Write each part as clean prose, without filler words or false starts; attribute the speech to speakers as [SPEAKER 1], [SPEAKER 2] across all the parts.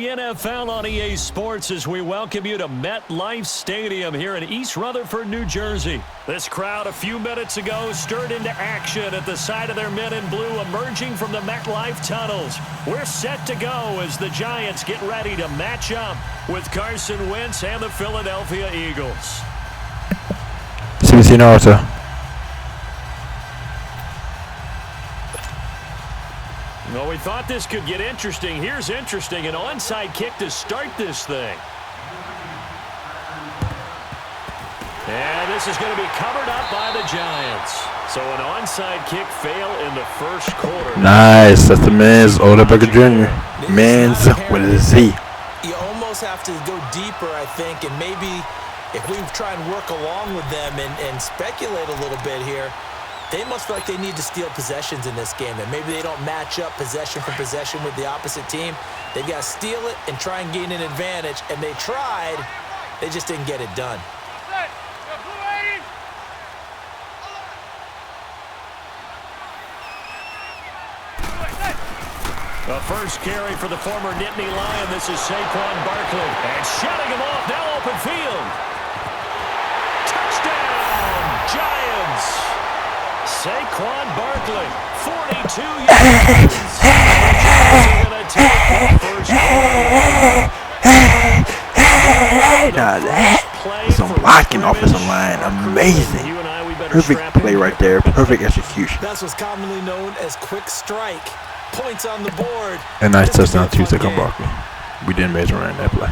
[SPEAKER 1] NFL on EA Sports as we welcome you to MetLife Stadium here in East Rutherford, New Jersey. This crowd a few minutes ago stirred into action at the side of their men in blue emerging from the MetLife tunnels. We're set to go as the Giants get ready to match up with Carson Wentz and the Philadelphia Eagles.
[SPEAKER 2] Cincinnati.
[SPEAKER 1] Well, we thought this could get interesting. Here's interesting. An onside kick to start this thing. And this is going to be covered up by the Giants. So an onside kick fail in the first quarter.
[SPEAKER 2] Nice. That's the Miz, Odell Beckham Jr. Miz with a Z.
[SPEAKER 3] You almost have to go deeper, I think, and maybe if we try and work along with them and speculate a little bit here, they must feel like they need to steal possessions in this game, and maybe they don't match up possession for possession with the opposite team. They've got to steal it and try and gain an advantage, and they tried. They just didn't get it done.
[SPEAKER 1] The first carry for the former Nittany Lion. This is Saquon Barkley. And shutting him off, now open field. Touchdown, Giants. Saquon Barkley, 42 yards.
[SPEAKER 2] Now that, some blocking offensive line, amazing. Perfect play right there, perfect execution.
[SPEAKER 3] That's what's commonly known as quick strike. Points on the board.
[SPEAKER 2] And nice touchdown too, Saquon Barkley. We didn't measure run that play.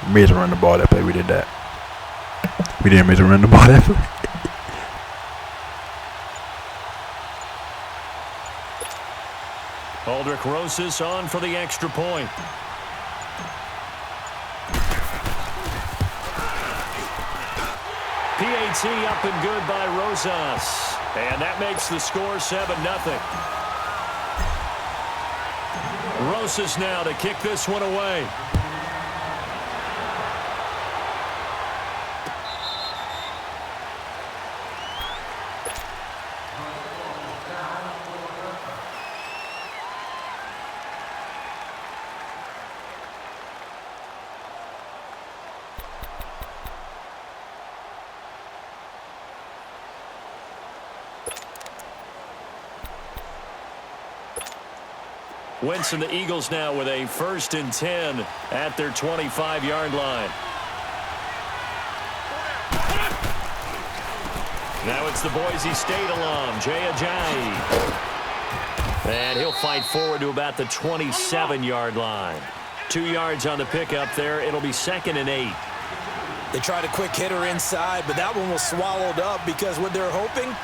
[SPEAKER 2] We made run the ball that play. We did that. We didn't measure run the ball that play.
[SPEAKER 1] Aldrick Rosas on for the extra point. PAT up and good by Rosas. And that makes the score 7-0. Rosas now to kick this one away. Wentz and the Eagles now with a 1st and 10 at their 25-yard line. Now it's the Boise State alum, Jay Ajayi. And he'll fight forward to about the 27-yard line. 2 yards on the pickup there. It'll be 2nd and 8.
[SPEAKER 3] They tried a quick hitter inside, but that one was swallowed up because what they're hoping,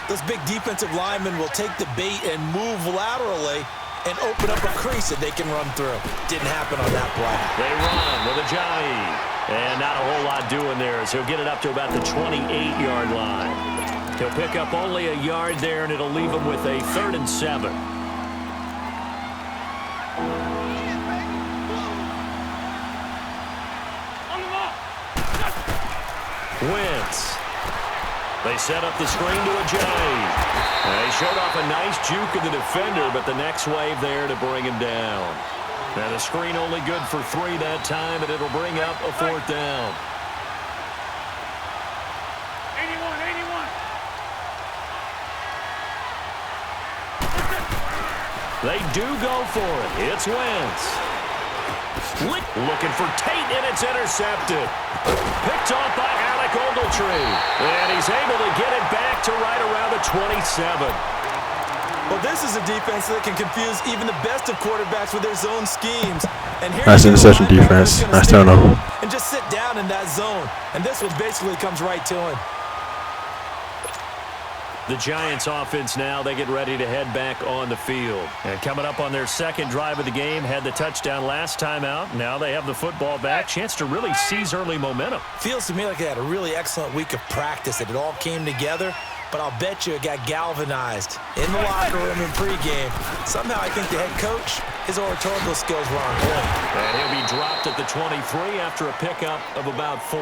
[SPEAKER 3] those big defensive linemen will take the bait and move laterally and open up a crease that they can run through. Didn't happen on that play.
[SPEAKER 1] They run with Ajayi. And not a whole lot doing there as he'll get it up to about the 28-yard line. He'll pick up only a yard there, and it'll leave him with a 3rd and 7. Wentz. They set up the screen to Ajayi. They showed off a nice juke of the defender, but the next wave there to bring him down. Now the screen only good for 3 that time, and it'll bring up a 4th down. 81. They do go for it. It's Wentz. Looking for Tate, and it's intercepted. Picked off by Alec Ogletree. And he's able to get it back to right around the 27.
[SPEAKER 3] Well, this is a defense that can confuse even the best of quarterbacks with their zone schemes. And here
[SPEAKER 2] nice interception defense. Nice turnover.
[SPEAKER 3] And just sit down in that zone. And this one basically comes right to him.
[SPEAKER 1] The Giants offense now, they get ready to head back on the field. And coming up on their 2nd drive of the game, had the touchdown last time out. Now they have the football back. Chance to really seize early momentum.
[SPEAKER 3] Feels to me like they had a really excellent week of practice, that it all came together. But I'll bet you it got galvanized in the locker room in pregame. Somehow I think the head coach, his oratorical skills were on point.
[SPEAKER 1] And he'll be dropped at the 23 after a pickup of about 4.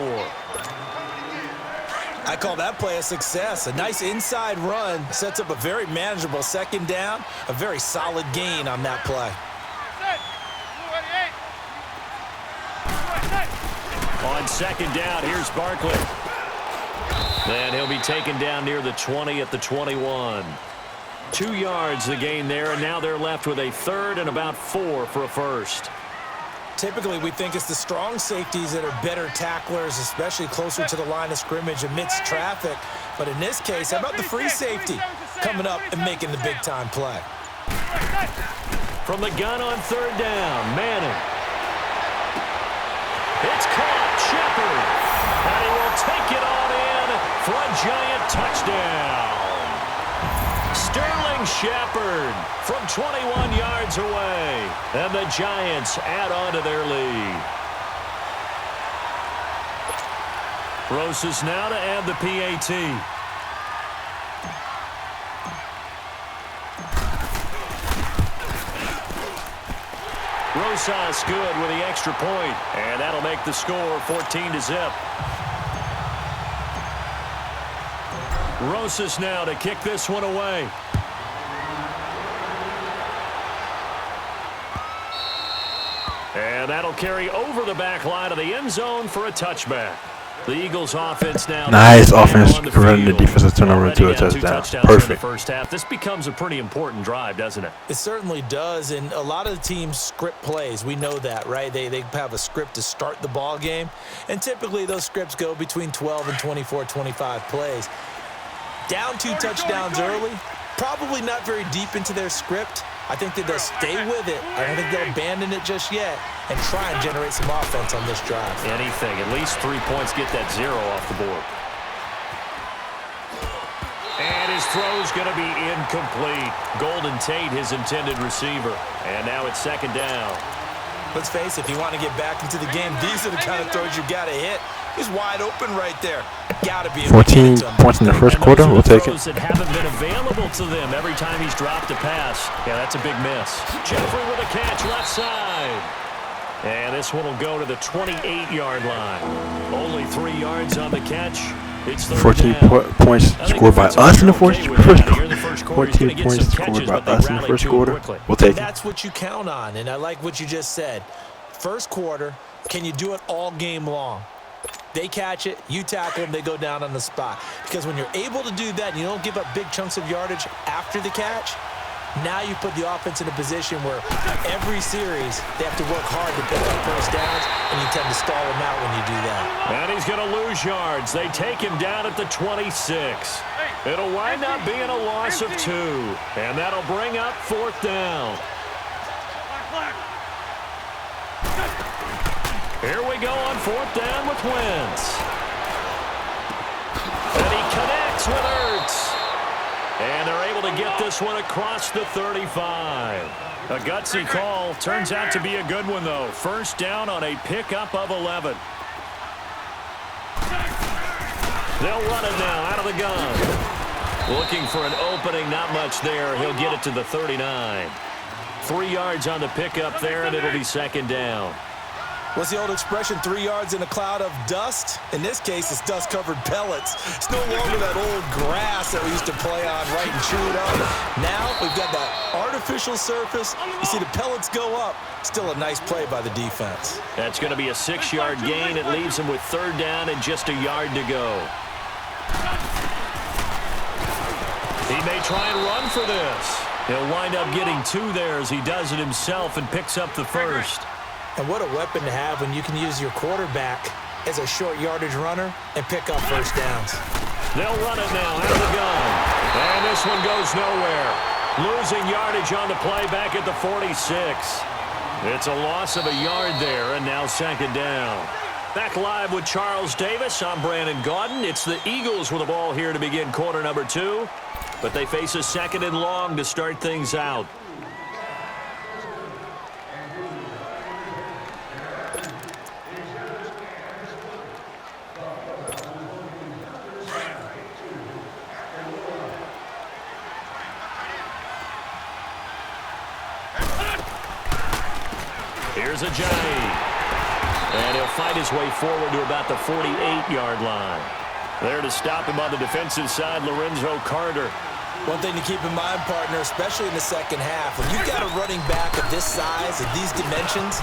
[SPEAKER 3] I call that play a success. A nice inside run sets up a very manageable 2nd down. A very solid gain on that play.
[SPEAKER 1] On second down, here's Barkley. And he'll be taken down near the 20 at the 21. 2 yards the gain there, and now they're left with a third and about 4 for a first.
[SPEAKER 3] Typically, we think it's the strong safeties that are better tacklers, especially closer to the line of scrimmage amidst traffic. But in this case, how about the free safety coming up and making the big-time play?
[SPEAKER 1] From the gun on third down, Manning. It's caught, Shepard. And he will take it on in for a Giant touchdown. Sterling Shepard from 21 yards away. And the Giants add on to their lead. Rosas now to add the PAT. Rosas good with the extra point, and that'll make the score 14-0. Rosas now to kick this one away. And that'll carry over the back line of the end zone for a touchback. The Eagles offense now.
[SPEAKER 2] Nice offense, converting the defensive turnover into a touchdown. Perfect.
[SPEAKER 1] First half. This becomes a pretty important drive, doesn't it?
[SPEAKER 3] It certainly does, and a lot of the teams script plays. We know that, right? They have a script to start the ball game, and typically those scripts go between 12 and 24, 25 plays. Down 2 touchdowns early, probably not very deep into their script. I think that they'll stay with it. I don't think they'll abandon it just yet and try and generate some offense on this drive.
[SPEAKER 1] Anything. At least 3 points, get that 0 off the board. And his throw's going to be incomplete. Golden Tate, his intended receiver. And now it's second down.
[SPEAKER 3] Let's face it, if you want to get back into the game, these are the kind of throws you got to hit. He's wide open right there. Got to be
[SPEAKER 2] 14 points in the first quarter. We'll take it.
[SPEAKER 1] That haven't been available to them every time he's dropped a pass. Yeah, that's a big miss. Jeffrey with a catch left side. And this one will go to the 28-yard line. Only 3 yards on the catch. It's
[SPEAKER 2] 14 points scored by us in the first quarter. 14 points scored by us in the first quarter. We'll take it.
[SPEAKER 3] That's what you count on, and I like what you just said. First quarter, can you do it all game long? They catch it, you tackle them, they go down on the spot. Because when you're able to do that and you don't give up big chunks of yardage after the catch, now you put the offense in a position where every series they have to work hard to pick up first downs, and you tend to stall them out when you do that.
[SPEAKER 1] And he's going to lose yards. They take him down at the 26. It'll wind up being a loss of 2, and that'll bring up fourth down. Here we go on fourth down with Wentz. And he connects with Ertz. And they're able to get this one across the 35. A gutsy call. Turns out to be a good one, though. First down on a pickup of 11. They'll run it now out of the gun. Looking for an opening. Not much there. He'll get it to the 39. 3 yards on the pickup there, and it'll be second down.
[SPEAKER 3] What's the old expression, 3 yards in a cloud of dust? In this case, it's dust-covered pellets. It's no longer that old grass that we used to play on, right, and chew it up. Now we've got that artificial surface. You see the pellets go up. Still a nice play by the defense.
[SPEAKER 1] That's going to be a 6-yard gain. It leaves him with third down and just a yard to go. He may try and run for this. He'll wind up getting 2 there as he does it himself and picks up the first.
[SPEAKER 3] And what a weapon to have when you can use your quarterback as a short yardage runner and pick up first downs.
[SPEAKER 1] They'll run it now out of the gun. And this one goes nowhere. Losing yardage on the play back at the 46. It's a loss of a yard there, and now second down. Back live with Charles Davis. I'm Brandon Gaudin. It's the Eagles with the ball here to begin quarter number 2. But they face a second and long to start things out. Here's Ajayi. And he'll fight his way forward to about the 48-yard line. There to stop him on the defensive side, Lorenzo Carter.
[SPEAKER 3] One thing to keep in mind, partner, especially in the second half, when you've got a running back of this size and these dimensions,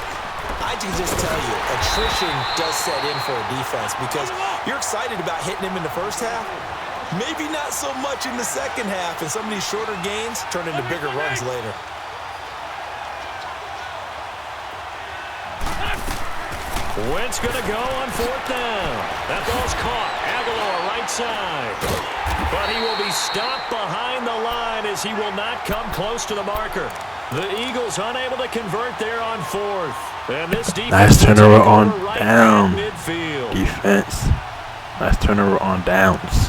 [SPEAKER 3] I can just tell you, attrition does set in for a defense because you're excited about hitting him in the first half. Maybe not so much in the second half, and some of these shorter gains turn into bigger runs later.
[SPEAKER 1] Wentz going to go on 4th down. That ball's caught. Aguilar right side. But he will be stopped behind the line as he will not come close to the marker. The Eagles unable to convert there on 4th. And this defense
[SPEAKER 2] nice turnover on
[SPEAKER 1] right
[SPEAKER 2] down.
[SPEAKER 1] Midfield.
[SPEAKER 2] Defense. Nice turnover on downs.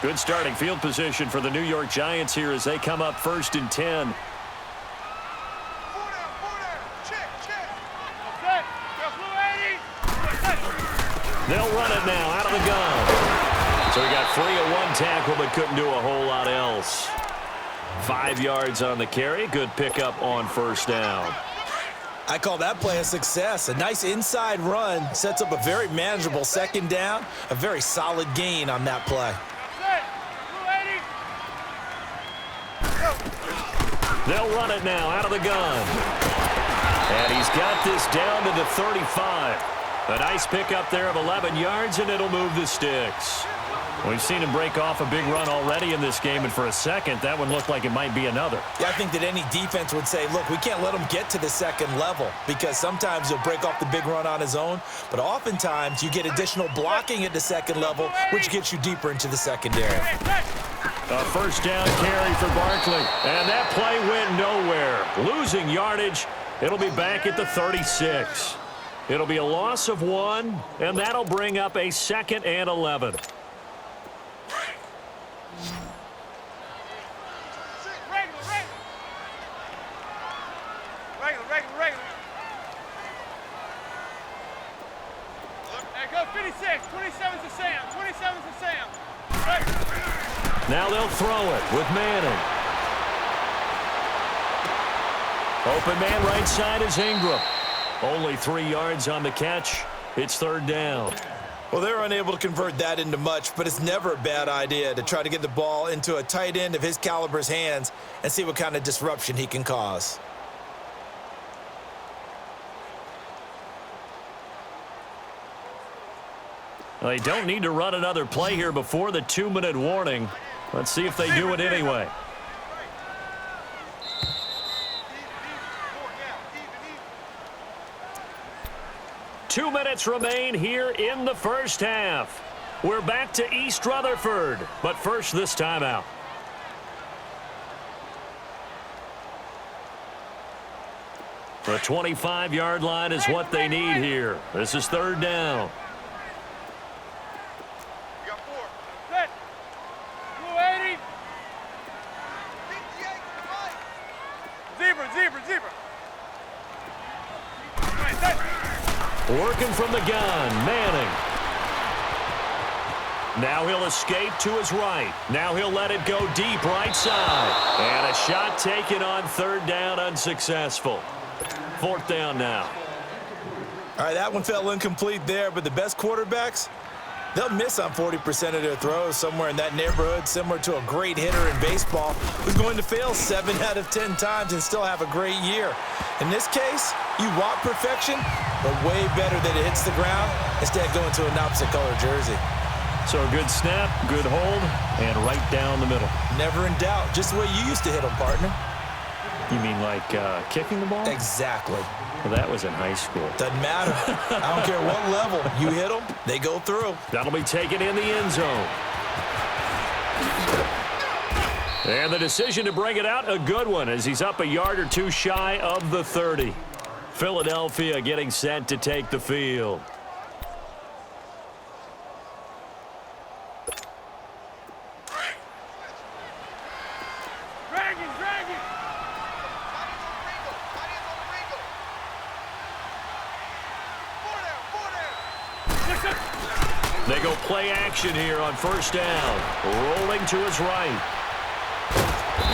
[SPEAKER 1] Good starting field position for the New York Giants here as they come up 1st and 10. They'll run it now out of the gun. So he got free of one tackle but couldn't do a whole lot else. 5 yards on the carry. Good pickup on 1st down.
[SPEAKER 3] I call that play a success. A nice inside run sets up a very manageable 2nd down. A very solid gain on that play.
[SPEAKER 1] They'll run it now out of the gun. And he's got this down to the 35. A nice pickup there of 11 yards, and it'll move the sticks. We've seen him break off a big run already in this game, and for a second, that one looked like it might be another.
[SPEAKER 3] Yeah, I think that any defense would say, look, we can't let him get to the 2nd level because sometimes he'll break off the big run on his own, but oftentimes you get additional blocking at the 2nd level, which gets you deeper into the secondary.
[SPEAKER 1] A 1st down carry for Barkley, and that play went nowhere. Losing yardage, it'll be back at the 36. It'll be a loss of 1, and that'll bring up a 2nd and 11. Now they'll throw it with Manning. Open man right side is Ingram. Only 3 yards on the catch. It's 3rd down.
[SPEAKER 3] Well, they're unable to convert that into much, but it's never a bad idea to try to get the ball into a tight end of his caliber's hands and see what kind of disruption he can cause.
[SPEAKER 1] Well, they don't need to run another play here before the 2-minute warning. Let's see if they do it anyway. Two minutes remain here in the 1st half. We're back to East Rutherford, but first this timeout. The 25-yard line is what they need here. This is 3rd down. Working from the gun, Manning. Now he'll escape to his right. Now he'll let it go deep right side. And a shot taken on 3rd down, unsuccessful. 4th down now.
[SPEAKER 3] All right, that one fell incomplete there, but the best quarterbacks, they'll miss on 40% of their throws, somewhere in that neighborhood, similar to a great hitter in baseball who's going to fail 7 out of 10 times and still have a great year. In this case, you want perfection, but way better that it hits the ground instead of going to an opposite color jersey.
[SPEAKER 1] So a good snap, good hold, and right down the middle.
[SPEAKER 3] Never in doubt. Just the way you used to hit them, partner.
[SPEAKER 1] You mean like kicking the ball?
[SPEAKER 3] Exactly.
[SPEAKER 1] Well, that was in high school.
[SPEAKER 3] Doesn't matter. I don't care what level. You hit them, they go through.
[SPEAKER 1] That'll be taken in the end zone. And the decision to bring it out, a good one, as he's up a yard or two shy of the 30. Philadelphia getting set to take the field. They go play action here on 1st down. Rolling to his right.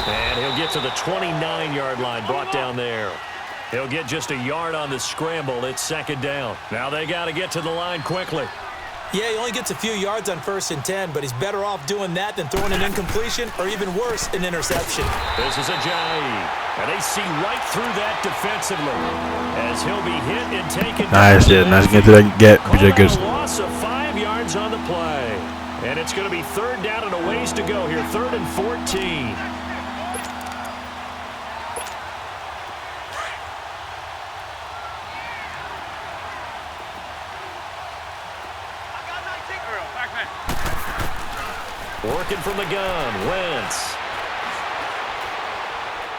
[SPEAKER 1] And he'll get to the 29-yard line, brought down there. He'll get just a yard on the scramble. It's 2nd down. Now they got to get to the line quickly.
[SPEAKER 3] Yeah, he only gets a few yards on 1st and 10, but he's better off doing that than throwing an incompletion or even worse, an interception.
[SPEAKER 1] This is Ajayi, and they see right through that defensively as he'll be hit and taken.
[SPEAKER 2] Nice, yeah, nice get to that get. BJ Goodson.
[SPEAKER 1] Loss of 5 yards on the play, and it's going to be 3rd down and a ways to go here, 3rd and 14. Working from the gun, Wentz.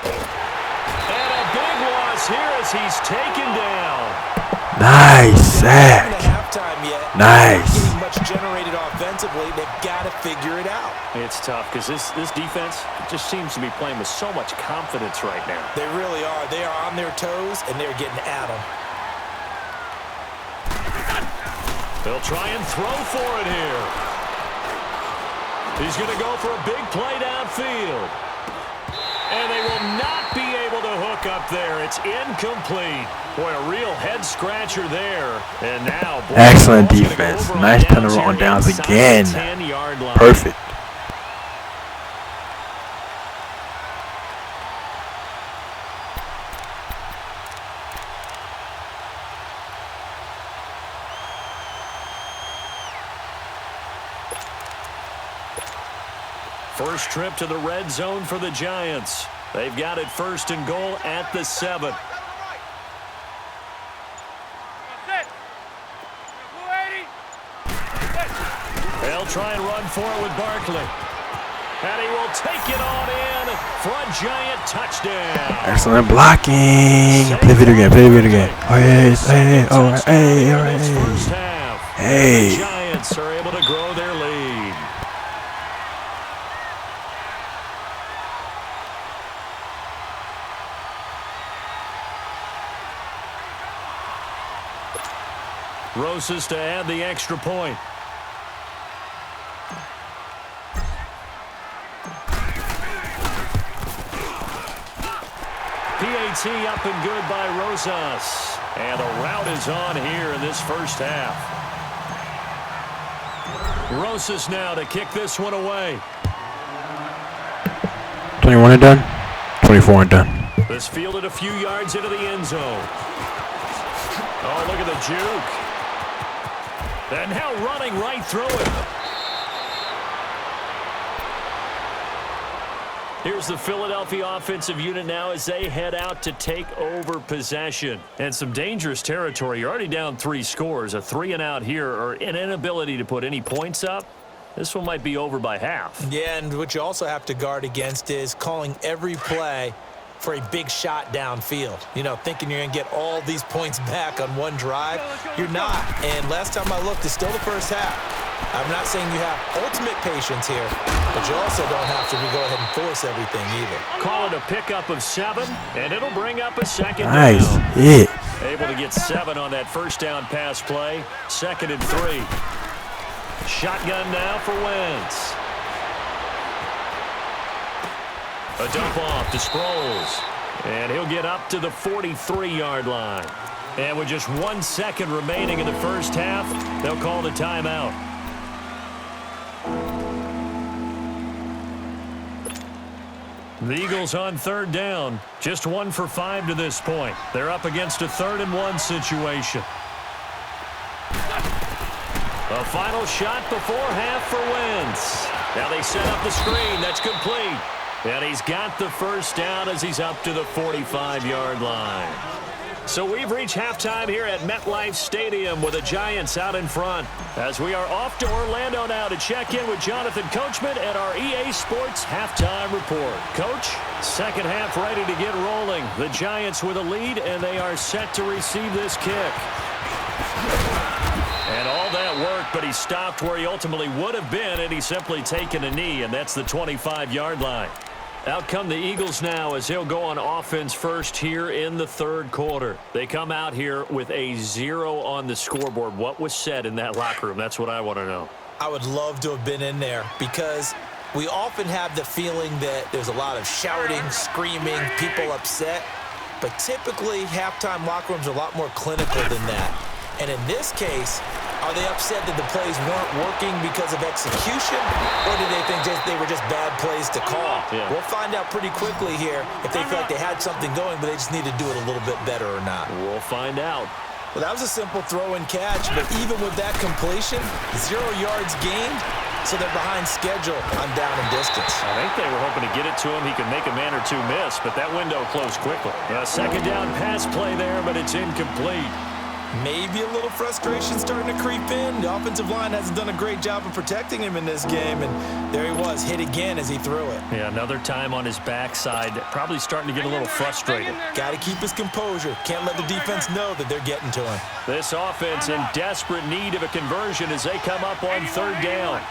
[SPEAKER 1] And a big loss here as he's taken down.
[SPEAKER 2] Nice sack. Nice.
[SPEAKER 3] Not getting much generated offensively. They've got to figure it out.
[SPEAKER 1] It's tough because this defense just seems to be playing with so much confidence right now.
[SPEAKER 3] They really are. They are on their toes, and they're getting at them.
[SPEAKER 1] They'll try and throw for it here. He's going to go for a big play downfield. And they will not be able to hook up there. It's incomplete. Boy, a real head-scratcher there. And now, boy,
[SPEAKER 2] excellent defense. Nice turnaround on downs again. Perfect.
[SPEAKER 1] First trip to the red zone for the Giants. They've got it 1st and goal at the 7. They'll try and run for it with Barkley. And he will take it on in for a Giant touchdown.
[SPEAKER 2] Excellent blocking. Play video game. Play video game. Oh, hey, all right, hey, all right. Hey.
[SPEAKER 1] The Giants are able to grow their lead. Rosas to add the extra point. PAT up and good by Rosas. And the route is on here in this first half. Rosas now to kick this one away.
[SPEAKER 2] 21 and done. 24 and done.
[SPEAKER 1] This fielded a few yards into the end zone. Oh, look at the juke. And now running right through it. Here's the Philadelphia offensive unit now as they head out to take over possession. And some dangerous territory. You're already down 3 scores. A 3-and-out here or an inability to put any points up. This one might be over by half.
[SPEAKER 3] Yeah, and what you also have to guard against is calling every play for a big shot downfield. You know, thinking you're going to get all these points back on one drive. You're not. And last time I looked, it's still the first half. I'm not saying you have ultimate patience here, but you also don't have to go ahead and force everything either.
[SPEAKER 1] Call it a pickup of 7, and it'll bring up a second
[SPEAKER 2] nice
[SPEAKER 1] down.
[SPEAKER 2] hit.
[SPEAKER 1] Able to get 7 on that first down pass play. 2nd and 3. Shotgun now for Wentz. A dump off to Sproles. And he'll get up to the 43-yard line. And with just 1 second remaining in the first half, they'll call the timeout. The Eagles on 3rd down. Just 1 for 5 to this point. They're up against a 3rd and 1 situation. A final shot before half for Wentz. Now they set up the screen. That's complete. And he's got the first down as he's up to the 45-yard line. So we've reached halftime here at MetLife Stadium with the Giants out in front. As we are off to Orlando now to check in with Jonathan Coachman at our EA Sports Halftime Report. Coach, second half ready to get rolling. The Giants with a lead, and they are set to receive this kick. And all that work, but he stopped where he ultimately would have been, and he's simply taken a knee, and that's the 25-yard line. Out come the Eagles now as he'll go on offense first here in the 3rd quarter. They come out here with a 0 on the scoreboard. What was said in that locker room? That's what I want to know.
[SPEAKER 3] I would love to have been in there because we often have the feeling that there's a lot of shouting, screaming, people upset. But typically, halftime locker rooms are a lot more clinical than that. And in this case, Are they upset that the plays weren't working because of execution, or do they think they were just bad plays to call?
[SPEAKER 1] Yeah.
[SPEAKER 3] We'll find out pretty quickly here if they feel like they had something going, but they just need to do it a little bit better or not.
[SPEAKER 1] We'll find out.
[SPEAKER 3] Well, that was a simple throw and catch, but even with that completion, 0 yards gained, so they're behind schedule on down and distance.
[SPEAKER 1] I think they were hoping to get it to him. He could make a man or two miss, but that window closed quickly. A second down pass play there, but it's incomplete.
[SPEAKER 3] Maybe a little frustration starting to creep in. The offensive line hasn't done a great job of protecting him in this game, and there he was, hit again as he threw it.
[SPEAKER 1] Yeah, another time on his backside, probably starting to get a little frustrated.
[SPEAKER 3] Got to keep his composure. Can't let the defense know that they're getting to him.
[SPEAKER 1] This offense in desperate need of a conversion as they come up on third down.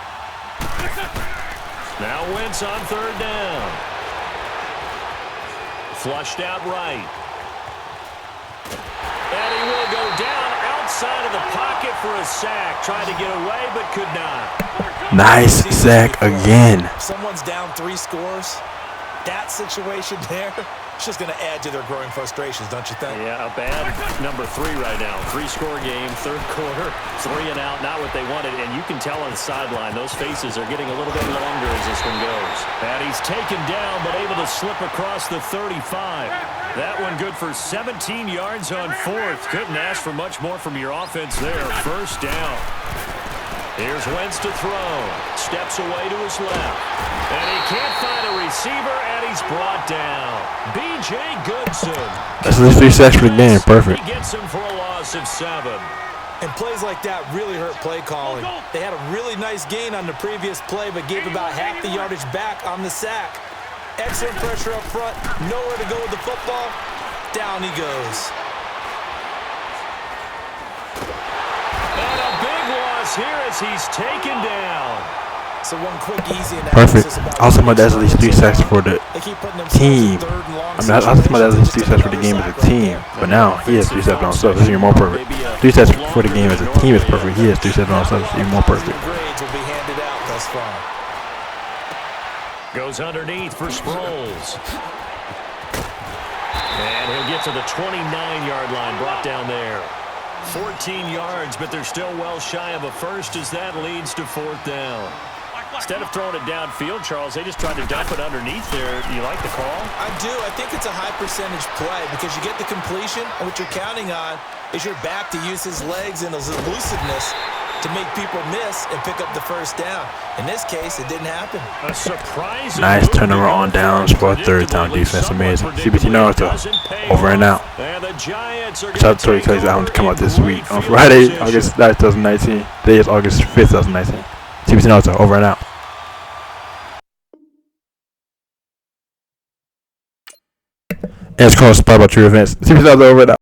[SPEAKER 1] Now Wentz on third down. Flushed out right. And he will go down outside of the pocket for a sack. Tried to get away, but could not.
[SPEAKER 2] Nice sack again.
[SPEAKER 3] Someone's down 3 scores. That situation there, it's just going to add to their growing frustrations, don't you think?
[SPEAKER 1] Yeah, a bad number 3 right now. 3-score game, third quarter, 3 and out, not what they wanted. And you can tell on the sideline, those faces are getting a little bit longer as this one goes. And he's taken down, but able to slip across the 35. That one good for 17 yards on fourth. Couldn't ask for much more from your offense there. First down. Here's Wentz to throw. Steps away to his left. And he can't find a receiver, and he's brought down. B.J. Goodson.
[SPEAKER 2] That's at least 3 sacks for the game. Perfect.
[SPEAKER 1] He gets him for a loss of 7.
[SPEAKER 3] And plays like that really hurt play calling. They had a really nice gain on the previous play, but gave about half the yardage back on the sack. Excellent pressure up front. Nowhere to go with the football. Down he goes.
[SPEAKER 1] And a big loss here as he's taken down.
[SPEAKER 3] So one quick, easy analysis.
[SPEAKER 2] Perfect. I was talking about that's at least 3 sacks for the team. I mean, I was talking about that's at least 3 sacks for the game as a team. But now he has 3 sacks on himself. This is even more perfect. 3 sacks for the game as a team is perfect. He has 3 sacks on himself. It's even more perfect.
[SPEAKER 3] Grades will be handed out thus far.
[SPEAKER 1] Goes underneath for Sproles. And he'll get to the 29-yard line, brought down there. 14 yards, but they're still well shy of a first as that leads to fourth down. Instead of throwing it downfield, Charles, they just tried to dump it underneath there. Do you like the call?
[SPEAKER 3] I do. I think it's a high-percentage play because you get the completion, and what you're counting on is your back to use his legs and his elusiveness to make people miss and pick up the first down. In this case, it didn't happen.
[SPEAKER 1] A surprise.
[SPEAKER 2] Nice turnaround on downs for a third down defense. Amazing. CBT Naruto. Over and out.
[SPEAKER 1] And the Giants are
[SPEAKER 2] Shout out to Tori Kelly's album to come out this week on Friday, August 9th, 2019. Today is August 5th, 2019. CBT Naruto. Over and out. And it's called Spot About True Events. CBT Naruto. Over and out.